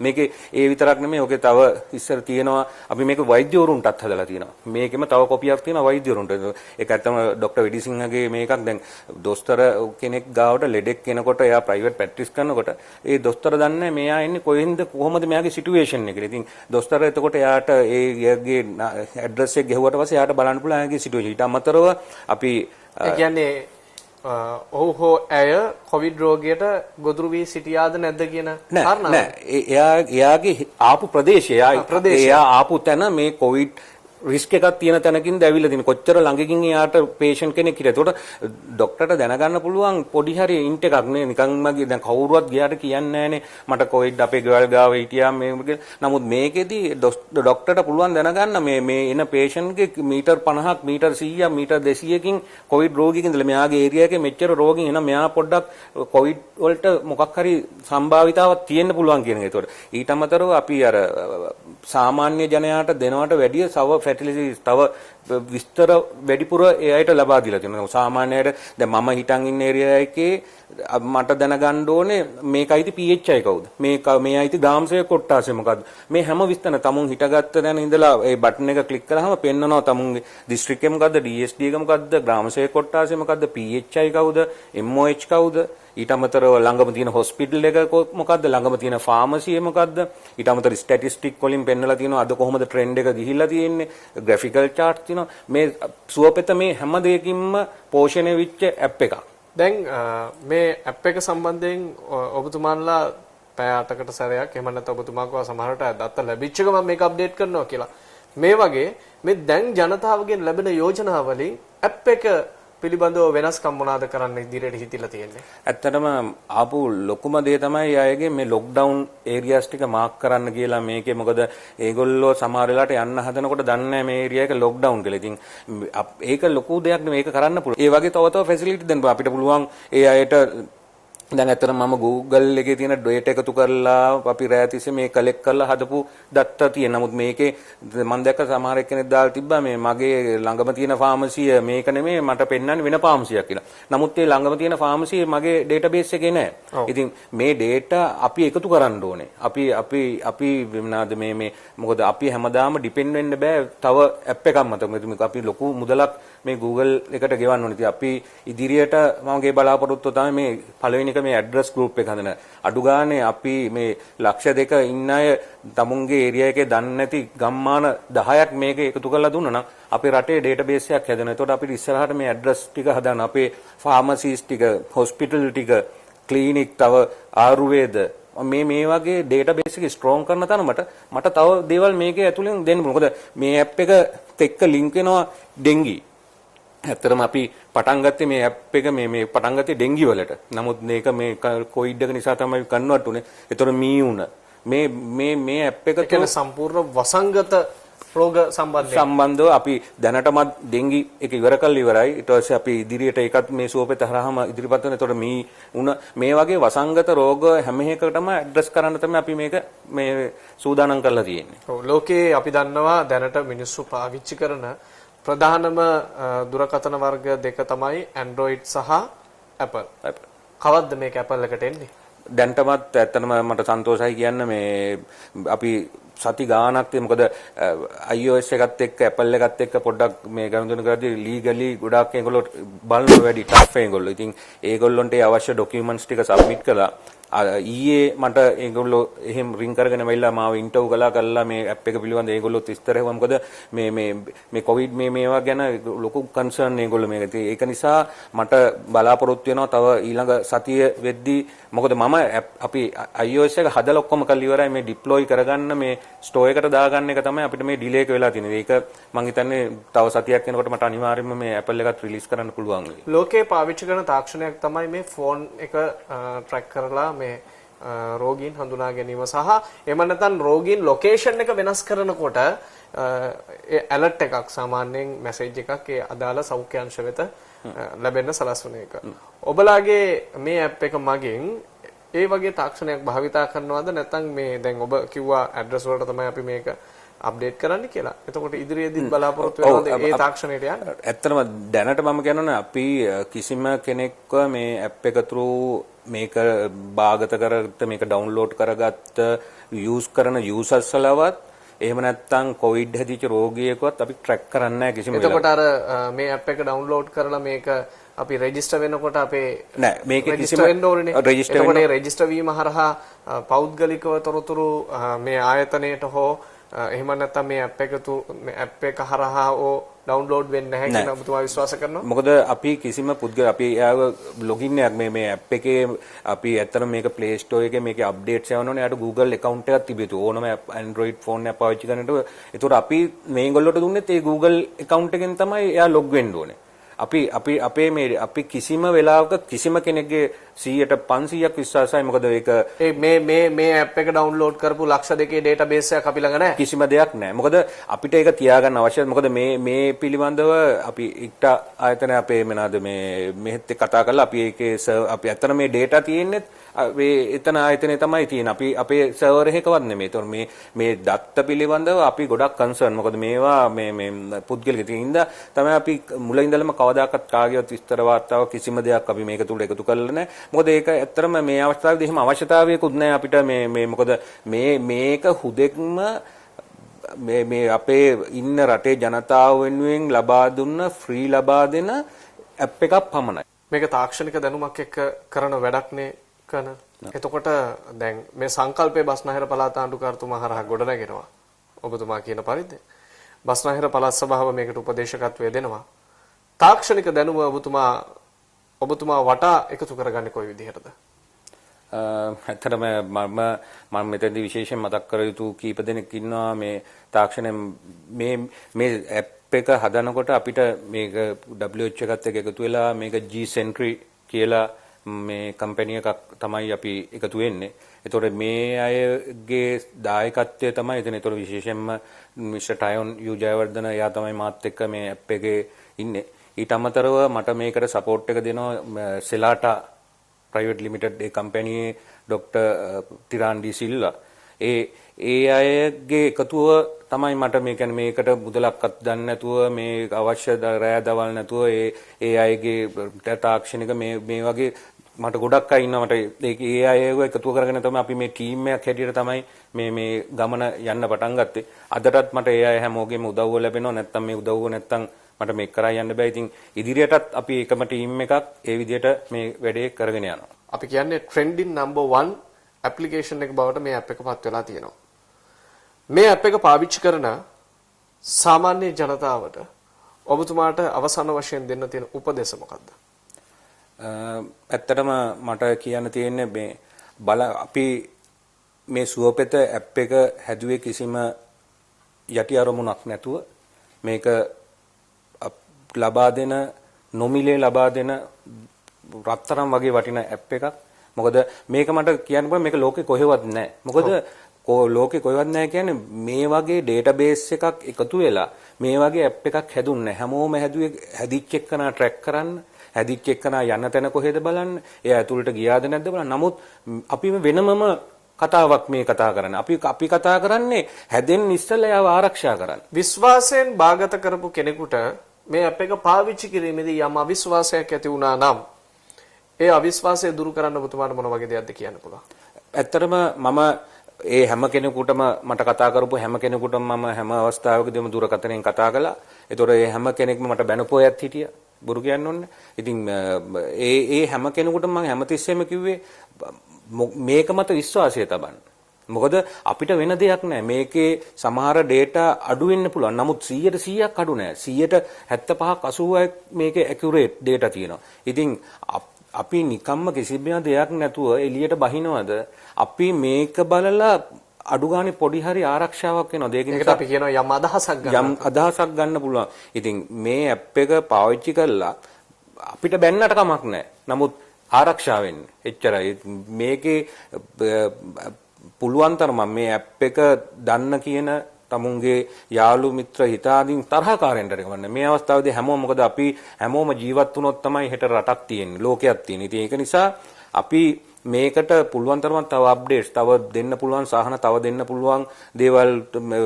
මේකේ ඒ විතරක් නෙමෙයි ඔකේ තව ඉස්සර තියෙනවා අපි මේක වෛද්‍යවරුන්ටත් හදලා තියෙනවා මේකෙම තව කොපියක් තියෙනවා වෛද්‍යවරුන්ට ඒක ඇත්තම ડોક્ટર විඩිසිංහගේ මේකක් දැන් දොස්තර කෙනෙක් ගාවට ලෙඩෙක් කෙනකොට එයා ප්‍රයිවට් ප්‍රැක්ටිස් කරනකොට ඒ දොස්තර දන්නේ මෙයා ඉන්නේ කොහෙන්ද කොහොමද මෙයාගේ සිටුේෂන් එක. ඉතින් දොස්තර එතකොට එයාට ඒගේ ඇඩ්‍රස් එක ගෙවුවට පස්සේ එයාට බලන්න පුළුවන් එයාගේ සිටුේෂන්. ඊට අමතරව අපි ඒ කියන්නේ ඔහු හෝ ඇය කොවිඩ් රෝගයට ගොදුරු වී සිටියාද නැද්ද කියන කාරණාව නෑ එයාගේ ආපු ප්‍රදේශය එයා ආපු තැන මේ කොවිඩ් රිස්ක් එකක් තියෙන තැනකින්ද ඇවිල්ලා තියෙන කොච්චර ළඟකින් එයාට පේෂන්ට් කෙනෙක් හිටියද. ඒකට ડોක්ටර්ට දැනගන්න පුළුවන් පොඩි හරි ඉන්ට් එකක් නේ නිකන් මගේ දැන් කවුරුවත් ගියාට කියන්නේ නැහනේ මට කොවිඩ් අපේ ගෙවල් ගාව හිටියා මේ නමුත් මේකෙදි ડોක්ටර්ට පුළුවන් දැනගන්න මේ එන පේෂන්ට්ගේ මීටර් 50ක් මීටර් 100ක් මීටර් 200කින් කොවිඩ් රෝගියෙක් ඉඳලා මෙයාගේ ඒරියා එකේ මෙච්චර රෝගීන් එන මෙයා පොඩ්ඩක් කොවිඩ් වලට මොකක් හරි සම්භාවිතාවක් තියෙන්න පුළුවන් කියන එක. ඒතකොට ඊට අමතරව අපි අර සාමාන්‍ය ජනයාට දෙනවට වැඩිය ෆැටිලිටිස් තව විස්තර වැඩිපුර ඒ අයට ලබා දීලා තියෙනවා. සාමාන්‍යයට දැන් මම හිටන් ඉන්න ඒරියා එකේ මට දැනගන්න ඕනේ මේකයිති PHI කවුද? මේ අයිති ගාම්සය කොට්ටාසය මොකද්ද? මේ හැම විස්තර තමුන් හිටගත්ත තැන ඉඳලා ඒ බටන් එක ක්ලික් කරාම පෙන්නනවා තමුන්ගේ දිස්ත්‍රික්ක එක මොකද්ද? DSD එක මොකද්ද? ග්‍රාමසය කොට්ටාසය මොකද්ද? PHI කවුද? MOH කවුද? ඊට අමතරව ළඟම තියෙන හොස්පිටල් එක මොකද්ද? ළඟම තියෙන ෆාමසි මොකද්ද? ඊට අමතරව ස්ටැටිස්ටික් වලින් පෙන්නලා තියෙනවා අද කොහොමද ට්‍රෙන්ඩ් එක ගිහිල්ලා තියෙන්නේ? ග්‍රැෆිකල් chart තියෙනවා. මේ සුවපෙත මේ හැම දෙයකින්ම පෝෂණය වෙච්ච ඇප් එකක්. දැන් මේ ඇප් එක සම්බන්ධයෙන් ඔබතුමාලා පැය 8කට සැරයක් එහෙම නැත්නම් ඔබතුමාකව සමහරට දත්ත ලැබිච්ච ගමන් මේක අප්ඩේට් කරනවා කියලා. මේ වගේ මේ දැන් ජනතාවගෙන් ලැබෙන යෝජනා වලින් ඇප් එක පිළිබඳව වෙනස්කම් මොනවාද කරන්න ඉදිරියට හිතිලා තියෙන්නේ? ඇත්තටම ආපු ලොකුම දේ තමයි අයගේ මේ ලොක්ඩවුන් ඒරියාස් ටික මාක් කරන්න කියලා මේකේ. මොකද ඒගොල්ලෝ සමහර වෙලාවට යන්න හදනකොට දන්නේ නැහැ මේ ඒරියා එක ලොක්ඩවුන් කියලා. ඉතින් ඒක ලොකු දෙයක් නෙමෙයි. මේක කරන්න පුළුවන්. ඒ වගේ තව ෆැසිලිටි දෙන්න අපිට පුළුවන් ඒ අයට දැන් ඇත්තටම මම Google එකේ තියෙන data එකතු කරලා අපි රැතිසේ මේ කලෙක්ට් කරලා හදපු data තියෙන. නමුත් මේකේ මම දැක්ක සමහර එක්කෙනෙක් දාලා තිබ්බා මේ මගේ ළඟම තියෙන ෆාමසිය මේක නෙමෙයි මට පෙන්වන්නේ වෙන ෆාමසියක් කියලා. නමුත් ඒ ළඟම තියෙන ෆාමසිය මගේ database එකේ නැහැ. ඉතින් මේ data අපි එකතු කරන්න ඕනේ. අපි මොනවාද මේ මොකද අපි හැමදාම depend වෙන්න බෑ තව app එකක් මත. අපි ලොකු මුදලක් මේ Google එකට ගෙවන්න ඕනේ. ඉතින් අපි ඉදිරියට මමගේ බලාපොරොත්තුව තමයි මේ පළවෙනි එක මේ ඇඩ්‍රස් ගෲප් එක හදන. අඩු ගානේ අපි මේ ලක්ෂ 2 ඉන්න අය තමුන්ගේ ඒරියා එකේ දන්නේ නැති ගම්මාන 10ක් මේක එකතු කරලා දුන්නා නම් අපේ රටේ ඩේටාබේස් එකක් හැදෙනවා. එතකොට අපිට ඉස්සරහට මේ ඇඩ්‍රස් ටික හදාන අපේ ෆාමසිස් ටික, හොස්පිටල් ටික, ක්ලිනික් තව ආයුර්වේද මේ වගේ ඩේටාබේස් එක ස්ට්‍රෝං කරන තරමට මට තව දේවල් මේකේ ඇතුලෙන් දෙන්න පුළුවන්. මොකද මේ ඇප් එක එක්ක ලින්ක් වෙනවා ඩෙන්ගි. ඇත්තටම අපි පටන් ගත්තේ මේ ඇප් එක මේ පටන් ගත්තේ ඩෙන්ගි වලට. නමුත් මේක මේ කොවිඩ් එක නිසා තමයි කන්වර්ට් උනේ. ඒතර මීඋන මේ ඇප් එක කියන්නේ සම්පූර්ණ වසංගත රෝග සම්බන්ධව අපි දැනටමත් ඩෙන්ගි එක ඉවර කරලා ඉවරයි. ඊට පස්සේ අපි ඉදිරියට ඒකත් මේ සුවපෙත හරහාම ඉදිරිපත් වෙන. ඒතකොට මේ වගේ වසංගත රෝග හැම එකකටම ඇඩ්‍රස් කරන්න තමයි අපි මේක මේ සූදානම් කරලා තියෙන්නේ. ඔව් ලෝකේ අපි දන්නවා දැනට මිනිස්සු පාවිච්චි කරන ප්‍රධානම දුරකථන වර්ග දෙක තමයි Android සහ Apple. කවද්ද මේක Apple එකට එන්නේ? දැන්ටමත් ඇත්තටම මට සන්තෝෂයි කියන්න මේ අපි සති ගානක් මොකද iOS එකත් එක්ක Apple එකත් එක්ක පොඩ්ඩක් මේ ගනුදෙනු කරද්දී ලීගලි ගොඩාක් ඒගොල්ලෝ බලන වැඩි ටෆ් ඒගොල්ලෝ. ඉතින් ඒගොල්ලොන්ට අවශ්‍ය ડોකියුමන්ට්ස් ටික සබ්මිට් කළා. ඊයේ මට ඒගොල්ලෝ එහෙම රින් කරගෙන වෙයිලා මාව ඉන්ටර්වයුව කළා මේ ඇප් එක පිළිබඳ ඒගොල්ලොත් විස්තර හෙවුවා. මොකද මේ කොවිඩ් මේවා ගැන ලොකු කන්සර්න් ඒගොල්ලෝ මේක. ඒක නිසා මට බලාපොරොත්තු වෙනවා තව ඊළඟ සතිය වෙද්දී මොකද මම අපි iOS එක හදලා ඔක්කොම කරලා ඉවරයි. මේ ඩිප්ලොයි කරගන්න මේ ස්ටෝර් එකට දාගන්න එක තමයි අපිට මේ ඩිලේ එක වෙලා තියෙන්නේ. ඒක මම හිතන්නේ තව සතියක් යනකොට මට අනිවාර්යයෙන්ම මේ Apple එකත් රිලීස් කරන්න පුළුවන් වෙයි. ලෝකේ පාවිච්චි කරන තාක්ෂණයක් තමයි මේ ෆෝන් එක ට්‍රැක් කරලා මේ රෝගීන් හඳුනා ගැනීම සහ එහෙම නැත්නම් රෝගීන් ලොකේෂන් එක වෙනස් කරනකොට ඒ ඇලර්ට් එකක් සාමාන්‍යයෙන් මැසේජ් එකක් ඒ අදාළ සෞඛ්‍ය අංශ වෙත ලැබෙන්න සලස්වන එක. ඔබලාගේ මේ ඇප් එක මගින් ඒ වගේ තාක්ෂණයක් භාවිතා කරනවද නැත්නම් මේ දැන් ඔබ කිව්වා ඇඩ්‍රස් වලට තමයි අපි මේක අප්ඩේට් කරන්න කියලා. එතකොට ඉදිරියේදීත් බලාපොරොත්තු වෙනවද මේ තාක්ෂණයට යන්න? ඇත්තටම දැනට මම කියනවානේ අපි කිසිම කෙනෙක්ව මේ ඇප් එක through මේක බාගත කරගත්ත මේක ඩවුන්ලෝඩ් කරගත්ත යූස් කරන යූසර්ස්ලවත් එහෙම නැත්නම් කොවිඩ් හැදිච්ච රෝගියෙකුවත් අපි ට්‍රැක් කරන්නේ නැහැ කිසිම වෙලාවක. එතකොට අර මේ ඇප් එක ඩවුන්ලෝඩ් කරලා මේක අපි රෙජිස්ටර් වෙනකොට අපේ නෑ මේකේ කිසිම එතකොට ඒ රෙජිස්ටර් වීම හරහා පෞද්ගලිකව තොරතුරු මේ ආයතනයට හෝ එහෙම නැත්නම් මේ ඇප් එක හරහා ඩවුන්ලෝඩ් වෙන්නේ නැහැ කියලා ඔබතුමා විශ්වාස කරනවා? මොකද අපි කිසිම පුද්ගල අපි යාව ලොගින් එකක් මේ ඇප් එකේ අපි ඇත්තටම මේක Play Store එකේ මේකේ අප්ඩේට්ස් යවනෝනේ යාට Google account එකක් තිබියතු ඕනම Android phone එක පාවිච්චි කරනකොට ඒතකොට අපි මේගොල්ලෝට දුන්නෙත් ඒ Google account එකෙන් තමයි එයා ලොග් වෙන්න ඕනේ. අපි කිසිම වෙලාවක කිසිම කෙනෙක්ගේ 100ට 500ක් විශ්වාසයි. මොකද ඒක මේ ඇප් එක ඩවුන්ලෝඩ් කරපු ලක්ෂ 2 ඩේටාබේස් එකක් අපි ළඟ නැහැ. කිසිම දෙයක් නැහැ. මොකද අපිට ඒක තියාගන්න අවශ්‍යයි. මොකද මේ පිළිබඳව අපි ඉක්ට ආයතන අපේ මොනවාද මෙහෙත් කතා කරලා අපි ඒකේ අපි ඇත්තට මේ ඩේටා තියෙන්නේ එතන ආයතනයේ තමයි තියෙන්නේ. අපි අපේ සර්වර් එකකවත් නෙමෙයි. ඒතොර මේ දත්ත පිළිබඳව අපි ගොඩක් කන්සර්න්. මොකද මේවා මේ පුද්ගලික තියෙනින්ද තමයි අපි මුල ඉඳලම කවදාකවත් කාගේවත් විස්තර වාර්තාව කිසිම දෙයක් අපි මේක තුල එකතු කරලා නැහැ. මොකද ඒක ඇත්තටම මේ අවස්ථාවේදී එහෙම අවශ්‍යතාවයකුත් නැහැ අපිට මොකද මේක හුදෙක්ම මේ අපේ ඉන්න රටේ ජනතාව වෙනුවෙන් ලබා දුන්න ෆ්‍රී ලබා දෙන ඇප් එකක් පමණයි. මේක තාක්ෂණික දැනුමක් එක්ක කරන වැඩක්නේ කන. එතකොට දැන් මේ සංකල්පයේ බස්නාහිර පළාත ආණ්ඩුකාරතුමා හරහා ගොඩනගෙනවා. ඔබතුමා කියන පරිදි බස්නාහිර පළාත් සභාව මේකට උපදේශකත්වය දෙනවා. තාක්ෂණික දැනුම ඔබතුමා වටා එකතු කරගන්නේ කොයි විදිහටද? ඇත්තටම මම මෙතනදී විශේෂයෙන් මතක් කර යුතු කීප දෙනෙක් ඉන්නවා මේ තාක්ෂණය මේ ඇප් එක හදනකොට අපිට මේක WHO එකත් එක්ක එකතු වෙලා මේක G-Sentry කියලා මේ කම්පැනි එකක් තමයි අපි එකතු වෙන්නේ. ඒතකොට මේ අයගේ දායකත්වය තමයි එතන. ඒතකොට විශේෂයෙන්ම මිස්ටර් ටයොන් යු ජයවර්ධන එයා තමයි මාත් එක්ක මේ ඇප් එකේ ඉන්නේ. ඊට අමතරව මට මේකට සපෝට් එක දෙනවා සෙලාටා ප්‍රයිවට් ලිමිටඩ් ඒ කම්පැනියේ ડોક્ટર තිරාන් ඩි සිල්වා. ඒ අයගේ එකතුව තමයි මට මේ කියන්නේ මේකට මුදලක්වත් දන්නේ නැතුව මේ අවශ්‍ය රැය දවල් නැතුව ඒ අයගේ තාක්ෂණික මේ වගේ මට ගොඩක් අය ඉන්නවා. මට ඒ අයව එකතු කරගෙන තමයි අපි මේ ටීම් එකක් හැටියට තමයි මේ ගමන යන්න පටන් ගත්තේ. අදටත් මට ඒ අය හැමෝගෙම උදව්ව ලැබෙනවා. නැත්තම් මේ උදව්ව නැත්තම් මට මේක කරා යන්න බෑ. ඉතින් ඉදිරියටත් අපි එකම ටීම් එකක් ඒ විදිහට මේ වැඩේ කරගෙන යනවා. අපි කියන්නේ trending number 1 application එක බවට මේ app එක පත් වෙලා තියෙනවා. මේ app එක පාවිච්චි කරන සාමාන්‍ය ජනතාවට ඔබතුමාට අවසාන වශයෙන් දෙන්න තියෙන උපදේශ මොකක්ද? ඇත්තටම මට කියන්න තියෙන්නේ මේ අපි මේ සුවපෙත ඇප් එක හැදුවේ කිසිම යටි අරමුණක් නැතුව මේක ලබා දෙන නොමිලේ ලබා දෙන රත්තරන් වගේ වටින ඇප් එකක්. මොකද මේක මට කියන්න බෑ මේක ලෝකේ කොහෙවත් නැහැ. මොකද ලෝකේ කොයිවත් නැහැ කියන්නේ මේ වගේ database එකක් එකතු වෙලා මේ වගේ app එකක් හැදුන්නේ හැමෝම හැදුවේ හැදිච්ච එක්කනා track කරන්න හැදිච්ච එක්කනා යන්න තැන කොහෙද බලන්න එයා ඇතුළට ගියාද නැද්ද බලන්න නමුත් අපි වෙනමම කතාවක් මේ කතා කරන්නේ අපි කතා කරන්නේ හැදෙන්න ඉස්සෙල්ලා එයාව ආරක්ෂා කරන්න විශ්වාසයෙන් බාගත කරපු කෙනෙකුට මේ app එක පාවිච්චි කිරීමේදී යම් අවිශ්වාසයක් ඇති වුණා නම් ඒ අවිශ්වාසය දුරු කරන්න ඔබතුමාට මොන වගේ දෙයක්ද කියන්න පුළුවන් ඇත්තටම මම ඒ හැම කෙනෙකුටම මට කතා කරපු හැම කෙනෙකුටම මම හැම අවස්ථාවකදීම දුරකථනයෙන් කතා කළා. ඒතොර ඒ හැම කෙනෙක්ම මට බැනපෝයත් හිටියා. බුරු කියන්න ඕනේ. ඉතින් ඒ හැම කෙනෙකුටම මම හැමතිස්සෙම කිව්වේ මේක මත විශ්වාසය තබන්න. මොකද අපිට වෙන දෙයක් නැහැ. මේකේ සමහර data අඩු වෙන්න පුළුවන්. නමුත් 100%ක් අඩු නැහැ. 75ක් 80ක් මේකේ accurate data තියෙනවා. ඉතින් අපි නිකම්ම කිසිම දෙයක් නැතුව එළියට බහිනවද අපි මේක බලලා අඩු ගානේ පොඩි හරි ආරක්ෂාවක් වෙනවා ඒකට අපි කියනවා යම් අදහසක් ගන්න පුළුවන් ඉතින් මේ ඇප් එක පාවිච්චි කළා අපිට බැන්නට කමක් නැහැ නමුත් ආරක්ෂා වෙන්න එච්චරයි මේකේ පුළුවන් තරම මේ ඇප් එක දන්න කියන තමුන්ගේ යාළු මිත්‍ර හිතාදීන් තරහකාරයන්ට රෙකමන්නේ මේ අවස්ථාවේදී හැමෝම මොකද අපි හැමෝම ජීවත් වුණොත් තමයි හෙට රටක් තියෙන්නේ ලෝකයක් තියෙන්නේ. ඉතින් ඒක නිසා අපි මේකට පුළුවන් තරම් තව අප්ඩේට්ස් තව දෙන්න පුළුවන් සාහන තව දෙන්න පුළුවන් දේවල්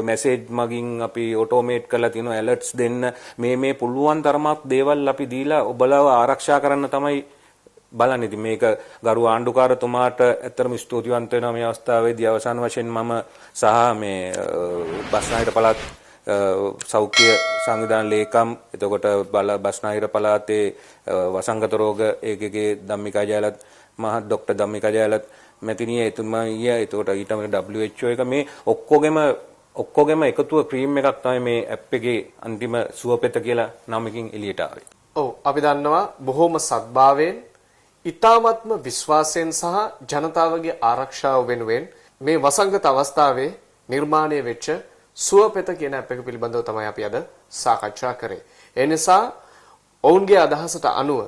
මැසේජ් මගින් අපි ඔටෝමේට් කරලා තියෙනවා ඇලර්ට්ස් දෙන්න මේ පුළුවන් තරමක් දේවල් අපි දීලා ඔබලව ආරක්ෂා කරන්න තමයි බලන්න. ඉතින් මේක ගරු ආණ්ඩුකාරතුමාට ඇත්තටම ස්තුතිවන්ත වෙනවා මේ අවස්ථාවේදී අවසාන වශයෙන් මම සහ මේ බස්නාහිර පළාත් සෞඛ්‍ය සංවිධාන ලේකම් එතකොට බස්නාහිර පළාතේ වසංගත රෝග ඒකකේ ධම්මිකා ජයලත් මහත් ડોક્ટર ධම්මිකා ජයලත් මැතිණිය එතුමා එතකොට ඊටම WHO එක මේ ඔක්කොගෙම එකතුව ක්‍රීම් එකක් තමයි මේ ඇප් එකේ අන්තිම සුවපෙත කියලා නමකින් එළියට ආවේ. ඔව් අපි දන්නවා බොහොම සත්භාවයෙන් ඊ타ත්ම විශ්වාසයෙන් සහ ජනතාවගේ ආරක්ෂාව වෙනුවෙන් මේ වසංගත අවස්ථාවේ නිර්මාණය වෙච්ච සුවපෙත කියන ඇප් එක පිළිබඳව තමයි අපි අද සාකච්ඡා කරේ. ඒ නිසා ඔවුන්ගේ අදහසට අනුව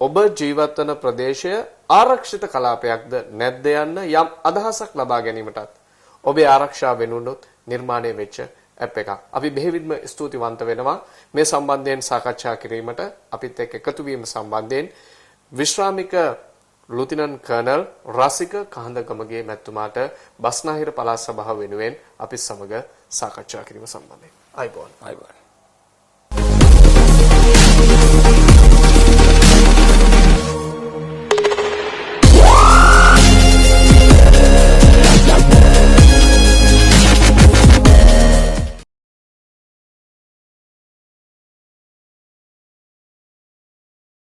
ඔබ ජීවත් වන ප්‍රදේශය ආරක්ෂිත කලාපයක්ද නැද්ද යන්න යම් අදහසක් ලබා ගැනීමටත් ඔබේ ආරක්ෂාව වෙනුනොත් නිර්මාණය වෙච්ච ඇප් එකක්. අපි බෙහෙවින්ම ස්තුතිවන්ත වෙනවා මේ සම්බන්ධයෙන් සාකච්ඡා කිරීමට අපිත් එක්ක එකතු වීම සම්බන්ධයෙන් විශ්‍රාමික ලුතිනන්ට් කර්නල් රසික කහඳගමගේ මැතිතුමාට බස්නාහිර පළාත් සභාව වෙනුවෙන් අපි සමග සාකච්ඡා කිරීම සම්බන්ධයෙන්. අයබෝන්.